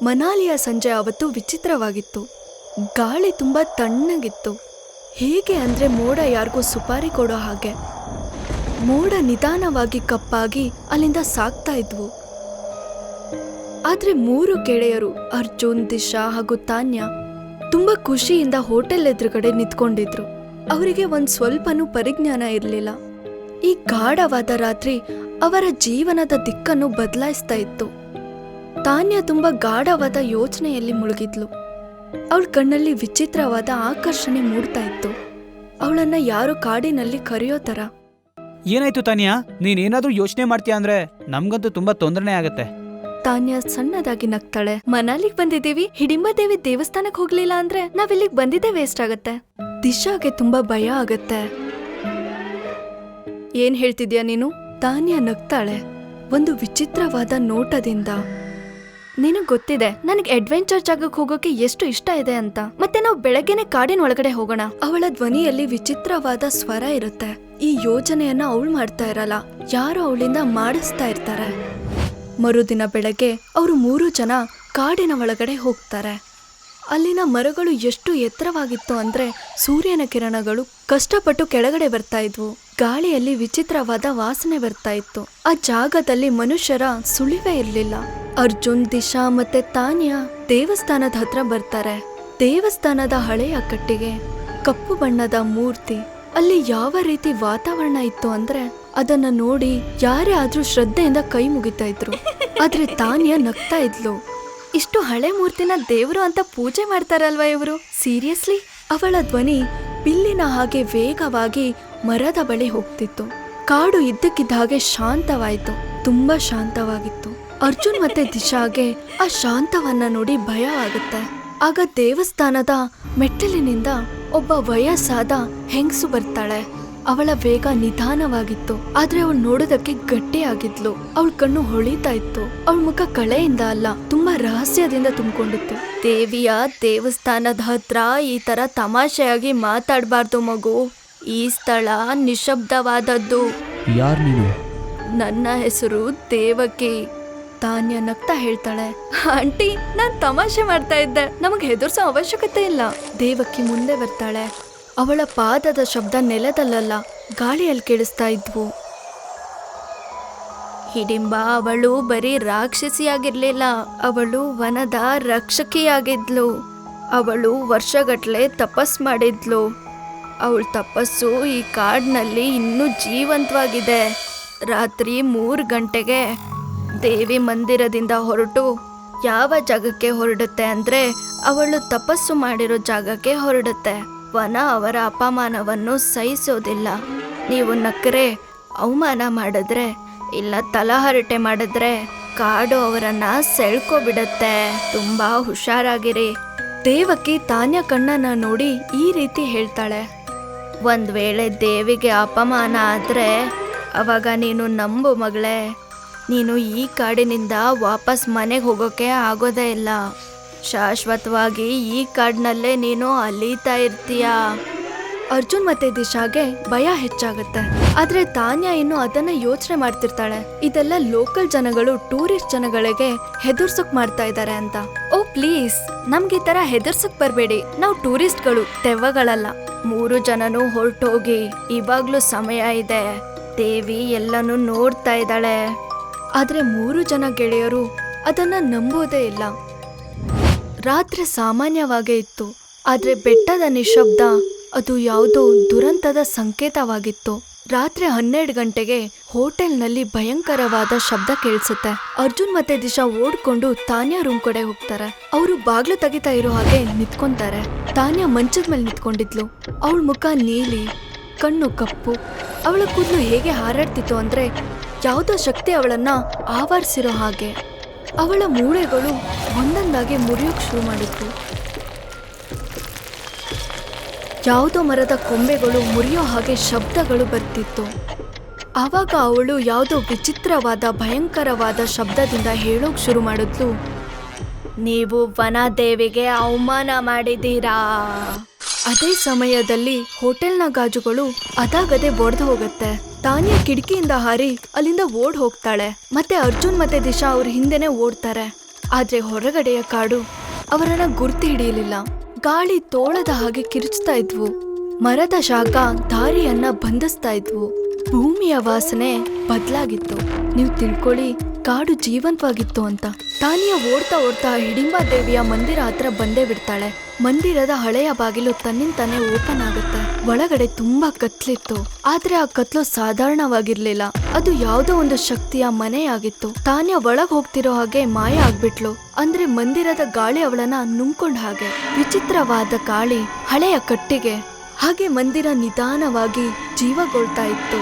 ಮನಾಲಿಯ ಸಂಜೆ ಆವತ್ತು ವಿಚಿತ್ರವಾಗಿತ್ತು. ಗಾಳಿ ತುಂಬಾ ತಣ್ಣಗಿತ್ತು. ಹೇಗೆ ಅಂದ್ರೆ ಮೋಡ ಯಾರಿಗೂ ಸುಪಾರಿ ಕೊಡೋ ಹಾಗೆ. ಮೋಡ ನಿಧಾನವಾಗಿ ಕಪ್ಪಾಗಿ ಅಲ್ಲಿಂದ ಸಾಗ್ತಾ ಇದ್ವು. ಆದ್ರೆ 3 ಗೆಳೆಯರು ಅರ್ಜುನ್, ದಿಶಾ ಹಾಗೂ ತಾನ್ಯಾ ತುಂಬಾ ಖುಷಿಯಿಂದ ಹೋಟೆಲ್ ಎದುರುಗಡೆ ನಿಂತ್ಕೊಂಡಿದ್ರು. ಅವರಿಗೆ ಒಂದ್ ಸ್ವಲ್ಪನೂ ಪರಿಜ್ಞಾನ ಇರಲಿಲ್ಲ. ಈ ಗಾಢವಾದ ರಾತ್ರಿ ಅವರ ಜೀವನದ ದಿಕ್ಕನ್ನು ಬದಲಾಯಿಸ್ತಾ ಇತ್ತು. ತಾನ್ಯಾ ತುಂಬಾ ಗಾಢವಾದ ಯೋಚನೆಯಲ್ಲಿ ಮುಳುಗಿದ್ಲು. ಅವಳ ಕಣ್ಣಲ್ಲಿ ವಿಚಿತ್ರವಾದ ಆಕರ್ಷಣೆ ಮೂಡ್ತಾ ಇತ್ತು. ಅವಳನ್ನ ಯಾರು ಕಾಡಿನಲ್ಲಿ ಕರೆಯೋ ತರ. ಏನಾಯ್ತು ತಾನ್ಯಾ? ನೀನೇನಾದ್ರೂ ಯೋಚನೆ ಮಾಡ್ತೀಯಾ ಅಂದ್ರೆ ನಮ್ಗಂತೂ ತುಂಬಾ ತೊಂದರೆನೇ ಆಗತ್ತೆ. ತಾನ್ಯಾ ಸಣ್ಣದಾಗಿ ನಗ್ತಾಳೆ. ಮನಾಲಿಗ್ ಬಂದಿದ್ದೀವಿ, ಹಿಡಿಂಬ ದೇವಿ ದೇವಸ್ಥಾನಕ್ ಹೋಗ್ಲಿಲ್ಲ ಅಂದ್ರೆ ನಾವಿಲ್ಲಿಗ್ ಬಂದಿದ್ದೇ ವೇಸ್ಟ್ ಆಗತ್ತೆ. ದಿಶಾಗೆ ತುಂಬಾ ಭಯ ಆಗತ್ತೆ. ಏನ್ ಹೇಳ್ತಿದ್ಯಾ ನೀನು? ತಾನ್ಯಾ ನಗ್ತಾಳೆ ಒಂದು ವಿಚಿತ್ರವಾದ ನೋಟದಿಂದ. ನಿನಗ್ ಗೊತ್ತಿದೆ ನನಗೆ ಅಡ್ವೆಂಚರ್ ಜಾಗಕ್ಕೆ ಹೋಗೋಕೆ ಎಷ್ಟು ಇಷ್ಟ ಇದೆ ಅಂತ. ಮತ್ತೆ ನಾವು ಬೆಳಗ್ಗೆನೆ ಕಾಡಿನ ಒಳಗಡೆ ಹೋಗೋಣ. ಅವಳ ಧ್ವನಿಯಲ್ಲಿ ವಿಚಿತ್ರವಾದ ಸ್ವರ ಇರುತ್ತೆ. ಈ ಯೋಜನೆಯನ್ನ ಅವಳು ಮಾಡ್ತಾ ಇರಲ್ಲ, ಯಾರೋ ಅವಳಿಂದ ಮಾಡಿಸ್ತಾ ಇರ್ತಾರೆ. ಮರುದಿನ ಬೆಳಗ್ಗೆ ಅವರು 3 ಜನ ಕಾಡಿನ ಒಳಗಡೆ ಹೋಗ್ತಾರೆ. ಅಲ್ಲಿನ ಮರಗಳು ಎಷ್ಟು ಎತ್ತರವಾಗಿತ್ತು ಅಂದ್ರೆ ಸೂರ್ಯನ ಕಿರಣಗಳು ಕಷ್ಟಪಟ್ಟು ಕೆಳಗಡೆ ಬರ್ತಾ ಇದ್ವು. ಗಾಳಿಯಲ್ಲಿ ವಿಚಿತ್ರವಾದ ವಾಸನೆ ಬರ್ತಾ ಇತ್ತು. ಆ ಜಾಗದಲ್ಲಿ ಮನುಷ್ಯರ ಸುಳಿವೇ ಇರ್ಲಿಲ್ಲ. ಅರ್ಜುನ್, ದಿಶಾ ಮತ್ತೆ ತಾನ್ಯಾ ದೇವಸ್ಥಾನದ ಹತ್ರ ಬರ್ತಾರೆ. ದೇವಸ್ಥಾನದ ಹಳೆಯ ಕಟ್ಟಿಗೆ, ಕಪ್ಪು ಬಣ್ಣದ ಮೂರ್ತಿ, ಅಲ್ಲಿ ಯಾವ ರೀತಿ ವಾತಾವರಣ ಇತ್ತು ಅಂದ್ರೆ ಅದನ್ನ ನೋಡಿ ಯಾರೇ ಆದ್ರೂ ಶ್ರದ್ಧೆಯಿಂದ ಕೈ ಮುಗಿತಾ ಇದ್ರು. ಆದ್ರೆ ತಾನ್ಯಾ ನಗ್ತಾ ಇದ್ಲು. ಇಷ್ಟು ಹಳೆ ಮೂರ್ತಿನ ದೇವ್ರು ಅಂತ ಪೂಜೆ ಮಾಡ್ತಾರಲ್ವಾ ಇವರು? ಸೀರಿಯಸ್ಲಿ? ಅವಳ ಧ್ವನಿ ಬಿಲ್ಲಿನ ಹಾಗೆ ವೇಗವಾಗಿ ಮರದ ಬಳಿ ಹೋಗ್ತಿತ್ತು. ಕಾಡು ಇದ್ದಕ್ಕಿದ್ದ ಹಾಗೆ ಶಾಂತವಾಯಿತು. ತುಂಬಾ ಶಾಂತವಾಗಿತ್ತು. ಅರ್ಜುನ್ ಮತ್ತೆ ದಿಶಾಗೆ ಆ ಶಾಂತವನ್ನ ನೋಡಿ ಭಯವಾಗುತ್ತೆ. ಆಗ ದೇವಸ್ಥಾನದ ಮೆಟ್ಟಿಲಿನಿಂದ ಒಬ್ಬ ವಯಸ್ಸಾದ ಹೆಂಗಸು ಬರ್ತಾಳೆ. ಅವಳ ವೇಗ ನಿಧಾನವಾಗಿತ್ತು, ಆದ್ರೆ ಅವಳು ನೋಡೋದಕ್ಕೆ ಗಟ್ಟಿಯಾಗಿದ್ಲು. ಅವಳ ಕಣ್ಣು ಹೊಳಿತಾ ಇತ್ತು. ಅವಳ ಮುಖ ಕಳೆಯಿಂದ ಅಲ್ಲ, ತುಂಬಾ ರಹಸ್ಯದಿಂದ ತುಂಬಿಕೊಂಡಿತ್ತು. ದೇವಿಯ ದೇವಸ್ಥಾನದ ಹತ್ರ ಈ ತರ ತಮಾಷೆಯಾಗಿ ಮಾತಾಡಬಾರ್ದು ಮಗು. ಈ ಸ್ಥಳ ನಿಶಬ್ದವಾದದ್ದು. ಯಾರ್ ನೀನು? ನನ್ನ ಹೆಸರು ದೇವಕಿ. ತಾನ್ಯಾ ನಗ್ತಾ ಹೇಳ್ತಾಳೆ. ಆಂಟಿ, ನಾನ್ ತಮಾಷೆ ಮಾಡ್ತಾ ಇದ್ದೆ, ನಮಗ್ ಹೆದರ್ಸೋ ಅವಶ್ಯಕತೆ ಇಲ್ಲ. ದೇವಕಿ ಮುಂದೆ ಬರ್ತಾಳೆ. ಅವಳ ಪಾದದ ಶಬ್ದ ನೆಲದಲ್ಲ, ಗಾಳಿಯಲ್ಲಿ ಕೇಳಿಸ್ತಾ ಇದ್ವು. ಹಿಡಿಂಬ ಅವಳು ಬರೀ ರಾಕ್ಷಸಿಯಾಗಿರ್ಲಿಲ್ಲ, ಅವಳು ವನದ ರಕ್ಷಕಿಯಾಗಿದ್ಲು. ಅವಳು ವರ್ಷಗಟ್ಲೆ ತಪಸ್ ಮಾಡಿದ್ಲು. ಅವಳ ತಪಸ್ಸು ಈ ಕಾಡಿನಲ್ಲಿ ಇನ್ನೂ ಜೀವಂತವಾಗಿದೆ. ರಾತ್ರಿ 3 ಗಂಟೆಗೆ ದೇವಿ ಮಂದಿರದಿಂದ ಹೊರಟು ಯಾವ ಜಾಗಕ್ಕೆ ಹೊರಡುತ್ತೆ ಅಂದ್ರೆ ಅವಳು ತಪಸ್ಸು ಮಾಡಿರೋ ಜಾಗಕ್ಕೆ ಹೊರಡುತ್ತೆ. ವನ ಅವರ ಅಪಮಾನವನ್ನು ಸಹಿಸೋದಿಲ್ಲ. ನೀವು ನಕ್ಕರೆ, ಅವಮಾನ ಮಾಡಿದ್ರೆ, ಇಲ್ಲ ತಲಹರಟೆ ಮಾಡಿದ್ರೆ ಕಾಡು ಅವರನ್ನ ಸೆಳ್ಕೊಬಿಡತ್ತೆ. ತುಂಬಾ ಹುಷಾರಾಗಿರಿ. ದೇವಕಿ ತಾನ್ಯಾ ಕಣ್ಣನ್ನ ನೋಡಿ ಈ ರೀತಿ ಹೇಳ್ತಾಳೆ. ಒಂದ್ ವೇಳೆ ದೇವಿಗೆ ಅಪಮಾನ ಆದ್ರೆ ಅವಾಗ ನೀನು ನಂಬು ಮಗಳೇ, ನೀನು ಈ ಕಾಡಿನಿಂದ ವಾಪಸ್ ಮನೆಗೆ ಹೋಗೋಕೆ ಆಗೋದೇ ಇಲ್ಲ. ಶಾಶ್ವತವಾಗಿ ಈ ಕಾಡಿನಲ್ಲೇ ನೀನು ಅಲೀತಾ ಇರ್ತೀಯ. ಅರ್ಜುನ್ ಮತ್ತೆ ದಿಶಾಗೆ ಭಯ ಹೆಚ್ಚಾಗುತ್ತೆ. ಆದ್ರೆ ತಾನ್ಯಾ ಇನ್ನು ಅದನ್ನ ಯೋಚನೆ ಮಾಡ್ತಿರ್ತಾಳೆ. ಇದೆಲ್ಲ ಲೋಕಲ್ ಜನಗಳು ಟೂರಿಸ್ಟ್ ಜನಗಳಿಗೆ ಹೆದರ್ಸಕ್ ಮಾಡ್ತಾ ಇದ್ದಾರೆ ಅಂತ. ಓ ಪ್ಲೀಸ್, ನಮ್ಗೆ ಈ ತರ ಹೆದರ್ಸಕ್ ಬರ್ಬೇಡಿ. ನಾವು ಟೂರಿಸ್ಟ್ಗಳು, ದೆವ್ವಗಳಲ್ಲ. 3 ಜನನು ಹೊರಟೋಗಿ, ಇವಾಗ್ಲೂ ಸಮಯ ಇದೆ. ದೇವಿ ಎಲ್ಲನೂ ನೋಡ್ತಾ ಇದ್ದಾಳೆ. ಆದ್ರೆ 3 ಜನ ಗೆಳೆಯರು ಅದನ್ನ ನಂಬೋದೇ ಇಲ್ಲ. ರಾತ್ರಿ ಸಾಮಾನ್ಯವಾಗೇ ಇತ್ತು, ಆದ್ರೆ ಬೆಟ್ಟದ ನಿಶಬ್ದ ಅದು ಯಾವುದೋ ದುರಂತದ ಸಂಕೇತವಾಗಿತ್ತು. ರಾತ್ರಿ 12 ಗಂಟೆಗೆ ಹೋಟೆಲ್ನಲ್ಲಿ ಭಯಂಕರವಾದ ಶಬ್ದ ಕೇಳಿಸುತ್ತೆ. ಅರ್ಜುನ್ ಮತ್ತೆ ದಿಶಾ ಓಡ್ಕೊಂಡು ತಾನ್ಯಾ ರೂಮ್ ಕಡೆ ಹೋಗ್ತಾರೆ. ಅವರು ಬಾಗ್ಲು ತೆಗಿತಾ ಇರೋ ಹಾಗೆ ನಿಂತ್ಕೊಂತಾರೆ. ತಾನ್ಯಾ ಮಂಚದ ಮೇಲೆ ನಿಂತ್ಕೊಂಡಿದ್ಲು. ಅವಳ ಮುಖ ನೀಲಿ, ಕಣ್ಣು ಕಪ್ಪು. ಅವಳ ಕೂದಲು ಹೇಗೆ ಹಾರಾಡ್ತಿತ್ತು ಅಂದ್ರೆ ಯಾವುದೋ ಶಕ್ತಿ ಅವಳನ್ನ ಆವರಿಸಿರೋ ಹಾಗೆ. ಅವಳ ಮೂಳೆಗಳು ಒಂದೊಂದಾಗಿ ಮುರಿಯೋಕ್ ಶುರು ಮಾಡಿದ್ವು. ಯಾವುದೋ ಮರದ ಕೊಂಬೆಗಳು ಮುರಿಯೋ ಹಾಗೆ ಶಬ್ದಗಳು ಬರ್ತಿತ್ತು. ಆವಾಗ ಅವಳು ಯಾವುದೋ ವಿಚಿತ್ರವಾದ ಭಯಂಕರವಾದ ಶಬ್ದದಿಂದ ಹೇಳೋಕ್ ಶುರು ಮಾಡಿದ್ಲು. ನೀವು ವನದೇವಿಗೆ ಅವಮಾನ ಮಾಡಿದೀರಾ. ಅದೇ ಸಮಯದಲ್ಲಿ ಹೋಟೆಲ್ನ ಗಾಜುಗಳು ಅದಾಗದೆ ಒಡೆದು ಹೋಗುತ್ತೆ. ತಾನ್ಯಾ ಕಿಟಕಿಯಿಂದ ಹಾರಿ ಅಲ್ಲಿಂದ ಓಡ್ ಹೋಗ್ತಾಳೆ. ಮತ್ತೆ ಅರ್ಜುನ್ ಮತ್ತೆ ದಿಶಾ ಅವ್ರ ಹಿಂದೆನೆ ಓಡ್ತಾರೆ. ಆದ್ರೆ ಹೊರಗಡೆಯ ಕಾಡು ಅವರನ್ನ ಗುರ್ತಿ ಹಿಡಿಯಲಿಲ್ಲ. ಗಾಳಿ ತೋಳದ ಹಾಗೆ ಕಿರುಚ್ತಾ ಇದ್ವು, ಮರದ ಶಾಖ ದಾರಿಯನ್ನ ಬಂಧಿಸ್ತಾ ಇದ್ವು, ಭೂಮಿಯ ವಾಸನೆ ಬದಲಾಗಿತ್ತು. ನೀವು ತಿಳ್ಕೊಳ್ಳಿ, ಕಾಡು ಜೀವಂತವಾಗಿತ್ತು ಅಂತ. ತಾನಿಯ ಓಡ್ತಾ ಓಡ್ತಾ ಹಿಡಿಂಬಾ ದೇವಿಯ ಮಂದಿರ ಹತ್ರ ಬಂದೇ ಬಿಡ್ತಾಳೆ. ಮಂದಿರದ ಹಳೆಯ ಬಾಗಿಲು ತನ್ನಿಂತಾನೆ ಓಪನ್ ಆಗುತ್ತೆ. ಒಳಗಡೆ ತುಂಬಾ ಕತ್ಲಿತ್ತು, ಆದ್ರೆ ಆ ಕತ್ಲು ಸಾಧಾರಣವಾಗಿರ್ಲಿಲ್ಲ. ಅದು ಯಾವುದೋ ಒಂದು ಶಕ್ತಿಯ ಮನೆಯಾಗಿತ್ತು. ತಾನಿಯ ಒಳಗ್ ಹೋಗ್ತಿರೋ ಹಾಗೆ ಮಾಯ ಆಗ್ಬಿಟ್ಲು. ಅಂದ್ರೆ ಮಂದಿರದ ಗಾಳಿ ಅವಳನ್ನ ನುಂಗ್ಕೊಂಡ್ ಹಾಗೆ. ವಿಚಿತ್ರವಾದ ಗಾಳಿ ಹಳೆಯ ಕಟ್ಟಿಗೆ. ಹಾಗೆ ಮಂದಿರ ನಿಧಾನವಾಗಿ ಜೀವಗೊಳ್ತಾ ಇತ್ತು.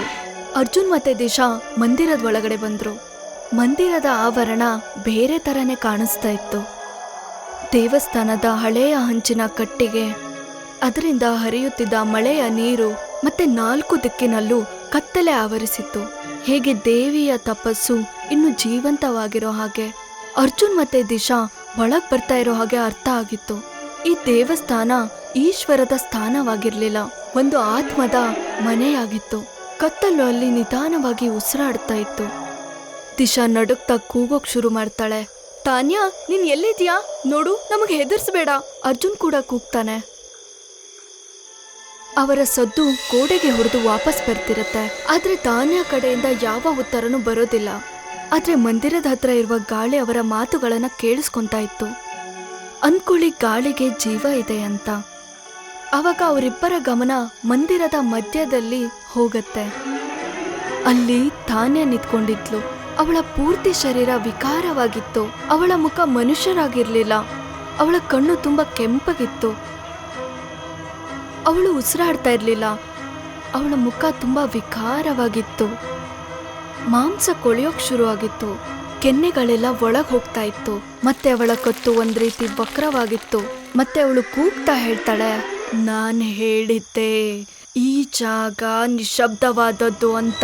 ಅರ್ಜುನ್ ಮತ್ತೆ ದಿಶಾ ಮಂದಿರದ ಒಳಗಡೆ ಬಂದ್ರು. ಮಂದಿರದ ಆವರಣ ಬೇರೆ ತರನೇ ಕಾಣಿಸ್ತಾ ಇತ್ತು. ದೇವಸ್ಥಾನದ ಹಳೆಯ ಹಂಚಿನ ಕಟ್ಟಿಗೆ, ಅದರಿಂದ ಹರಿಯುತ್ತಿದ್ದ ಮಳೆಯ ನೀರು ಮತ್ತೆ 4 ದಿಕ್ಕಿನಲ್ಲೂ ಕತ್ತಲೆ ಆವರಿಸಿತ್ತು. ಹೇಗೆ ದೇವಿಯ ತಪಸ್ಸು ಇನ್ನು ಜೀವಂತವಾಗಿರೋ ಹಾಗೆ. ಅರ್ಜುನ್ ಮತ್ತೆ ದಿಶಾ ಒಳಗ್ ಬರ್ತಾ ಇರೋ ಹಾಗೆ ಅರ್ಥ ಆಗಿತ್ತು. ಈ ದೇವಸ್ಥಾನ ಈಶ್ವರದ ಸ್ಥಾನವಾಗಿರ್ಲಿಲ್ಲ, ಒಂದು ಆತ್ಮದ ಮನೆಯಾಗಿತ್ತು. ಕತ್ತಲು ಅಲ್ಲಿ ನಿಧಾನವಾಗಿ ಉಸಿರಾಡ್ತಾ ಇತ್ತು. ದಿಶಾ ನಡುಕ್ತಾ ಕೂಗೋಕ್ ಶುರು ಮಾಡ್ತಾಳೆ. ತಾನ್ಯಾ, ನೀನ್ ಎಲ್ಲಿದ್ಯಾ? ನೋಡು, ನಮಗೆ ಹೆದರ್ಸ್ಬೇಡ. ಅರ್ಜುನ್ ಕೂಡ ಕೂಗ್ತಾನೆ. ಅವರ ಸದ್ದು ಗೋಡೆಗೆ ಹೊಡೆದು ವಾಪಸ್ ಬರ್ತಿರತ್ತೆ. ಆದ್ರೆ ತಾನ್ಯಾ ಕಡೆಯಿಂದ ಯಾವ ಉತ್ತರನೂ ಬರೋದಿಲ್ಲ. ಆದ್ರೆ ಮಂದಿರದ ಹತ್ರ ಇರುವ ಗಾಳಿ ಅವರ ಮಾತುಗಳನ್ನ ಕೇಳಿಸ್ಕೊಂತಾ ಇತ್ತು. ಅಂದ್ಕೊಳ್ಳಿ, ಗಾಳಿಗೆ ಜೀವ ಇದೆ ಅಂತ. ಅವಾಗ ಅವರಿಬ್ಬರ ಗಮನ ಮಂದಿರದ ಮಧ್ಯದಲ್ಲಿ ಹೋಗತ್ತೆ. ಅಲ್ಲಿ ತಾನ್ಯಾ ನಿಂತ್ಕೊಂಡಿದ್ಲು. ಅವಳ ಪೂರ್ತಿ ಶರೀರ ವಿಕಾರವಾಗಿತ್ತು. ಅವಳ ಮುಖ ಮನುಷ್ಯರಾಗಿರ್ಲಿಲ್ಲ. ಅವಳ ಕಣ್ಣು ತುಂಬಾ ಕೆಂಪಗಿತ್ತು. ಅವಳು ಉಸಿರಾಡ್ತಾ ಇರ್ಲಿಲ್ಲ. ಅವಳ ಮುಖ ತುಂಬಾ ವಿಕಾರವಾಗಿತ್ತು. ಮಾಂಸ ಕೊಳೆಯೋಕ್ ಶುರು ಆಗಿತ್ತು. ಕೆನ್ನೆಗಳೆಲ್ಲ ಒಳಗ್ ಹೋಗ್ತಾ ಇತ್ತು. ಮತ್ತೆ ಅವಳ ಕತ್ತು ಒಂದ್ ರೀತಿ ವಕ್ರವಾಗಿತ್ತು. ಮತ್ತೆ ಅವಳು ಕೂಗ್ತಾ ಹೇಳ್ತಾಳೆ, ನಾನ್ ಹೇಳಿದ್ದೆ ಈ ಜಾಗ ನಿಶಬ್ದವಾದದ್ದು ಅಂತ.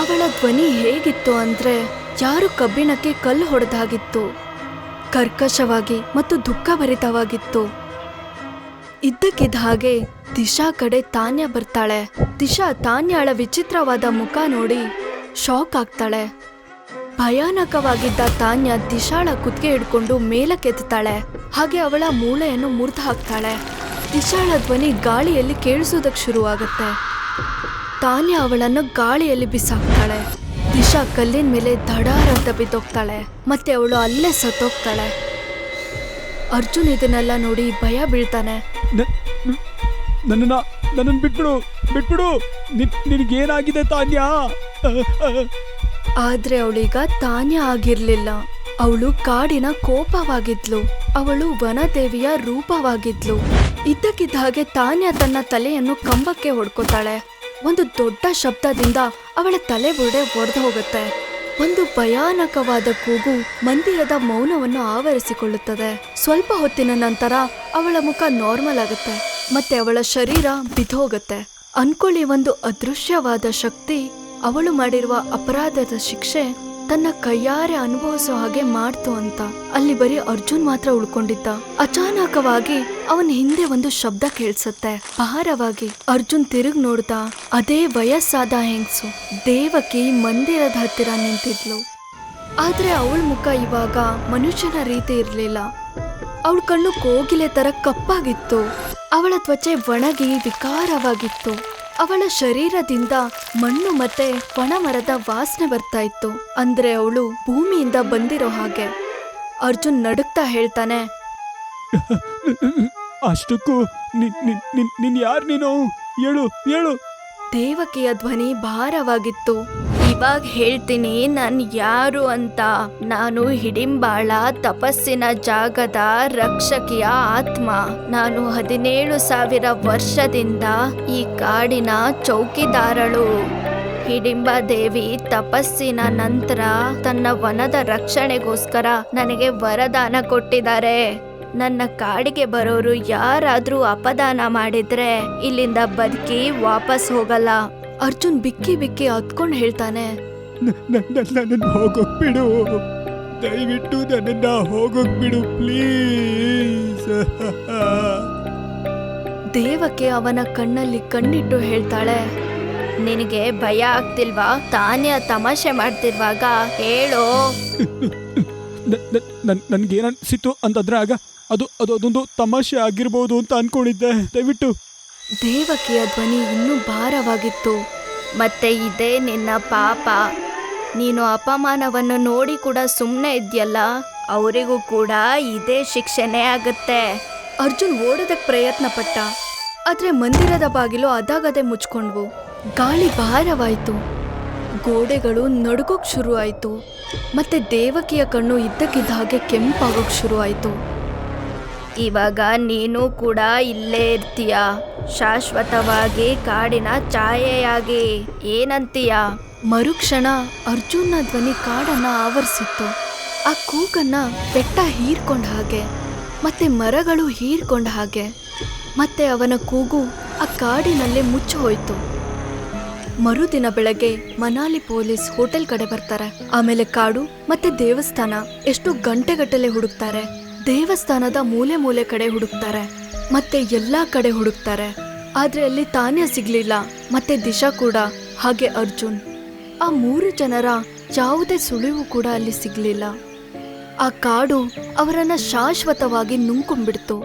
ಅವಳ ಧ್ವನಿ ಹೇಗಿತ್ತು ಅಂದ್ರೆ ಯಾರು ಕಬ್ಬಿಣಕ್ಕೆ ಕಲ್ಲು ಹೊಡೆದಾಗಿತ್ತು. ಕರ್ಕಶವಾಗಿ ಮತ್ತು ದುಃಖಭರಿತವಾಗಿತ್ತು. ಇದ್ದಕ್ಕಿದ್ದ ಹಾಗೆ ದಿಶಾ ಕಡೆ ತಾನ್ಯಾ ಬರ್ತಾಳೆ. ದಿಶಾ ತಾನ್ಯಾಳ ವಿಚಿತ್ರವಾದ ಮುಖ ನೋಡಿ ಶಾಕ್ ಆಗ್ತಾಳೆ. ಭಯಾನಕವಾಗಿದ್ದ ತಾನ್ಯಾ ದಿಶಾಳ ಕುತ್ತಿಗೆ ಹಿಡ್ಕೊಂಡು ಮೇಲಕ್ಕೆತ್ತಾಳೆ. ಹಾಗೆ ಅವಳ ಮೂಳೆಯನ್ನು ಮುರಿದು ಹಾಕ್ತಾಳೆ. ದಿಶಾಳ ಧ್ವನಿ ಗಾಳಿಯಲ್ಲಿ ಕೇಳಿಸೋದಕ್ಕೆ ಶುರುವಾಗುತ್ತೆ. ತಾನ್ಯಾ ಅವಳನ್ನು ಗಾಳಿಯಲ್ಲಿ ಬಿಸಾಕ್ತಾಳೆ. ದಿಶಾ ಕಲ್ಲಿನ ಮೇಲೆ ದಡಾರ ಅಂತ ಬಿದ್ದೋಗ್ತಾಳೆ. ಮತ್ತೆ ಅವಳು ಅಲ್ಲೇ ಸತ್ತೋಗ್ತಾಳೆ. ಅರ್ಜುನ್ ಇದನ್ನೆಲ್ಲ ನೋಡಿ ಭಯ ಬೀಳ್ತಾನೆ. ನನ್ನನ್ನು ಬಿಟ್ಬಿಡು, ನಿನಗೇನಾಗಿದೆ ತಾನ್ಯಾ? ಆದ್ರೆ ಅವಳೀಗ ತಾನ್ಯಾ ಆಗಿರ್ಲಿಲ್ಲ. ಅವಳು ಕಾಡಿನ ಕೋಪವಾಗಿದ್ಲು. ಅವಳು ವನದೇವಿಯ ರೂಪವಾಗಿದ್ಲು. ಇದ್ದಕ್ಕಿದ್ದ ಹಾಗೆ ತಾನ್ಯಾ ತನ್ನ ತಲೆಯನ್ನು ಕಂಬಕ್ಕೆ ಹೊಡ್ಕೋತಾಳೆ. ಒಂದು ದೊಡ್ಡ ಶಬ್ದದಿಂದ ಅವಳ ತಲೆ ಬುರುಡೆ ಒಡೆದು ಹೋಗುತ್ತೆ. ಒಂದು ಭಯಾನಕವಾದ ಕೂಗು ಮಂದಿರದ ಮೌನವನ್ನು ಆವರಿಸಿಕೊಳ್ಳುತ್ತದೆ. ಸ್ವಲ್ಪ ಹೊತ್ತಿನ ನಂತರ ಅವಳ ಮುಖ ನಾರ್ಮಲ್ ಆಗುತ್ತೆ. ಮತ್ತೆ ಅವಳ ಶರೀರ ಬಿದ್ದೋಗುತ್ತೆ. ಅನ್ಕೊಳ್ಳಿ, ಒಂದು ಅದೃಶ್ಯವಾದ ಶಕ್ತಿ ಅವಳು ಮಾಡಿರುವ ಅಪರಾಧದ ಶಿಕ್ಷೆ ತನ್ನ ಕೈಯಾರೆ ಅನುಭವಿಸೋ ಹಾಗೆ ಮಾಡ್ತು ಅಂತ. ಅಲ್ಲಿ ಬರೀ ಅರ್ಜುನ್ ಮಾತ್ರ ಉಳ್ಕೊಂಡಿದ್ದ. ಅಚಾನಕವಾಗಿ ಅವನ ಹಿಂದೆ ಒಂದು ಶಬ್ದ ಕೇಳಿಸುತ್ತೆ, ಭಾರವಾಗಿ. ಅರ್ಜುನ್ ತಿರುಗ್ ನೋಡ್ದ. ಅದೇ ವಯಸ್ಸಾದ ಹೆಂಗ್ಸು ದೇವಕಿ ಮಂದಿರದ ಹತ್ತಿರ ನಿಂತಿದ್ಲು. ಆದ್ರೆ ಅವಳ ಮುಖ ಇವಾಗ ಮನುಷ್ಯನ ರೀತಿ ಇರ್ಲಿಲ್ಲ. ಅವಳ ಕಣ್ಣು ಕೋಗಿಲೆ ತರ ಕಪ್ಪಾಗಿತ್ತು. ಅವಳ ತ್ವಚೆ ಒಣಗಿ ವಿಕಾರವಾಗಿತ್ತು. ಅವಳ ಶರೀರದಿಂದ ಮಣ್ಣು ಮತ್ತೆ ಒಣ ಮರದ ವಾಸನೆ ಬರ್ತಾ ಇತ್ತು. ಅಂದ್ರೆ ಅವಳು ಭೂಮಿಯಿಂದ ಬಂದಿರೋ ಹಾಗೆ. ಅರ್ಜುನ್ ನಡುಕ್ತಾ ಹೇಳ್ತಾನೆ, ಅಷ್ಟಕ್ಕೂ ನೀನ್ ಯಾರು? ನೀನು ಹೇಳು. ದೇವಕಿಯ ಧ್ವನಿ ಭಾರವಾಗಿತ್ತು. ಇವಾಗ ಹೇಳ್ತೀನಿ ನಾನು ಯಾರು ಅಂತ. ನಾನು ಹಿಡಿಂಬಾಳ ತಪಸ್ಸಿನ ಜಾಗದ ರಕ್ಷಕಿಯ ಆತ್ಮ. ನಾನು 17,000 ವರ್ಷದಿಂದ ಈ ಕಾಡಿನ ಚೌಕಿದಾರಳು. ಹಿಡಿಂಬಾ ದೇವಿ ತಪಸ್ಸಿನ ನಂತರ ತನ್ನ ವನದ ರಕ್ಷಣೆಗೋಸ್ಕರ ನನಗೆ ವರದಾನ ಕೊಟ್ಟಿದ್ದಾರೆ. ನನ್ನ ಕಾಡಿಗೆ ಬರೋರು ಯಾರಾದ್ರೂ ಅಪದಾನ ಮಾಡಿದ್ರೆ ಇಲ್ಲಿಂದ ಬದುಕಿ ವಾಪಸ್ ಹೋಗಲ್ಲ. ಅರ್ಜುನ್ ಬಿಕ್ಕಿ ಬಿಕ್ಕಿ ಹತ್ಕೊಂಡು ಹೇಳ್ತಾನೆ, ನನ್ನನ್ನು ಹೋಗೋಕ್ ಬಿಡು, ದಯವಿಟ್ಟು ನನ್ನನ್ನ ಹೋಗೋಕ್ ಬಿಡು ಪ್ಲೀಸ್. ದೇವಕ್ಕೆ ಅವನ ಕಣ್ಣಲ್ಲಿ ಕಣ್ಣಿಟ್ಟು ಹೇಳ್ತಾಳೆ, ನಿನಗೆ ಭಯ ಆಗ್ತಿಲ್ವಾ? ತಾನೇ ತಮಾಷೆ ಮಾಡ್ತಿರುವಾಗ ಹೇಳೋ. ನನ್ಗೇನನ್ಸಿತ್ತು ಅಂತಂದ್ರೆ ಆಗ ಅದೊಂದು ತಮಾಷೆ ಆಗಿರ್ಬೋದು ಅಂತ ಅನ್ಕೊಂಡಿದ್ದೆ. ದಯವಿಟ್ಟು. ದೇವಕಿಯ ಧ್ವನಿ ಇನ್ನೂ ಭಾರವಾಗಿತ್ತು. ಮತ್ತೆ ಇದೇ ನಿನ್ನ ಪಾಪ. ನೀನು ಅಪಮಾನವನ್ನು ನೋಡಿ ಕೂಡ ಸುಮ್ಮನೆ ಇದೆಯಲ್ಲ, ಅವರಿಗೂ ಕೂಡ ಇದೇ ಶಿಕ್ಷೆನೇ ಆಗುತ್ತೆ. ಅರ್ಜುನ್ ಓಡೋದಕ್ಕೆ ಪ್ರಯತ್ನ ಪಟ್ಟ, ಆದ್ರೆ ಮಂದಿರದ ಬಾಗಿಲು ಅದಾಗದೆ ಮುಚ್ಕೊಂಡ್ವು. ಗಾಳಿ ಭಾರವಾಯ್ತು, ಗೋಡೆಗಳು ನಡುಗೋಕ್ ಶುರು ಆಯ್ತು. ಮತ್ತೆ ದೇವಕಿಯ ಕಣ್ಣು ಇದ್ದಕ್ಕಿದ್ದ ಹಾಗೆ ಕೆಂಪಾಗೋಕ್ ಶುರು ಆಯ್ತು. ಇವಾಗ ನೀನು ಕೂಡ ಇಲ್ಲೇ ಇರ್ತೀಯ, ಶಾಶ್ವತವಾಗಿ ಕಾಡಿನ ಛಾಯೆಯಾಗಿ. ಏನಂತೀಯ? ಮರುಕ್ಷಣ ಅರ್ಜುನ್ನ ಧ್ವನಿ ಕಾಡನ್ನ ಆವರಿಸಿತ್ತು. ಆ ಕೂಗನ್ನ ಬೆಟ್ಟ ಹೀರ್ಕೊಂಡ ಹಾಗೆ, ಮತ್ತೆ ಮರಗಳು ಹೀರ್ಕೊಂಡ ಹಾಗೆ, ಮತ್ತೆ ಅವನ ಕೂಗು ಆ ಕಾಡಿನಲ್ಲೇ ಮುಚ್ಚಿ ಹೋಯ್ತು. ಮರುದಿನ ಬೆಳಗ್ಗೆ ಮನಾಲಿ ಪೊಲೀಸ್ ಹೋಟೆಲ್ ಕಡೆ ಬರ್ತಾರೆ. ಆಮೇಲೆ ಕಾಡು ಮತ್ತೆ ದೇವಸ್ಥಾನ ಎಷ್ಟು ಗಂಟೆಗಟ್ಟಲೆ ಹುಡುಕ್ತಾರೆ. ದೇವಸ್ಥಾನದ ಮೂಲೆ ಮೂಲೆ ಕಡೆ ಹುಡುಕ್ತಾರೆ, ಮತ್ತೆ ಎಲ್ಲಾ ಕಡೆ ಹುಡುಕ್ತಾರೆ. ಆದ್ರೆ ಅಲ್ಲಿ ತಾನ್ಯ ಸಿಗ್ಲಿಲ್ಲ, ಮತ್ತೆ ದಿಶಾ ಕೂಡ, ಹಾಗೆ ಅರ್ಜುನ್. ಆ 3 ಜನರ ಯಾವುದೇ ಸುಳಿವು ಕೂಡ ಅಲ್ಲಿ ಸಿಗ್ಲಿಲ್ಲ. ಆ ಕಾಡು ಅವರನ್ನ ಶಾಶ್ವತವಾಗಿ ನುಂಗ್ಕೊಂಡ್ಬಿಡ್ತು.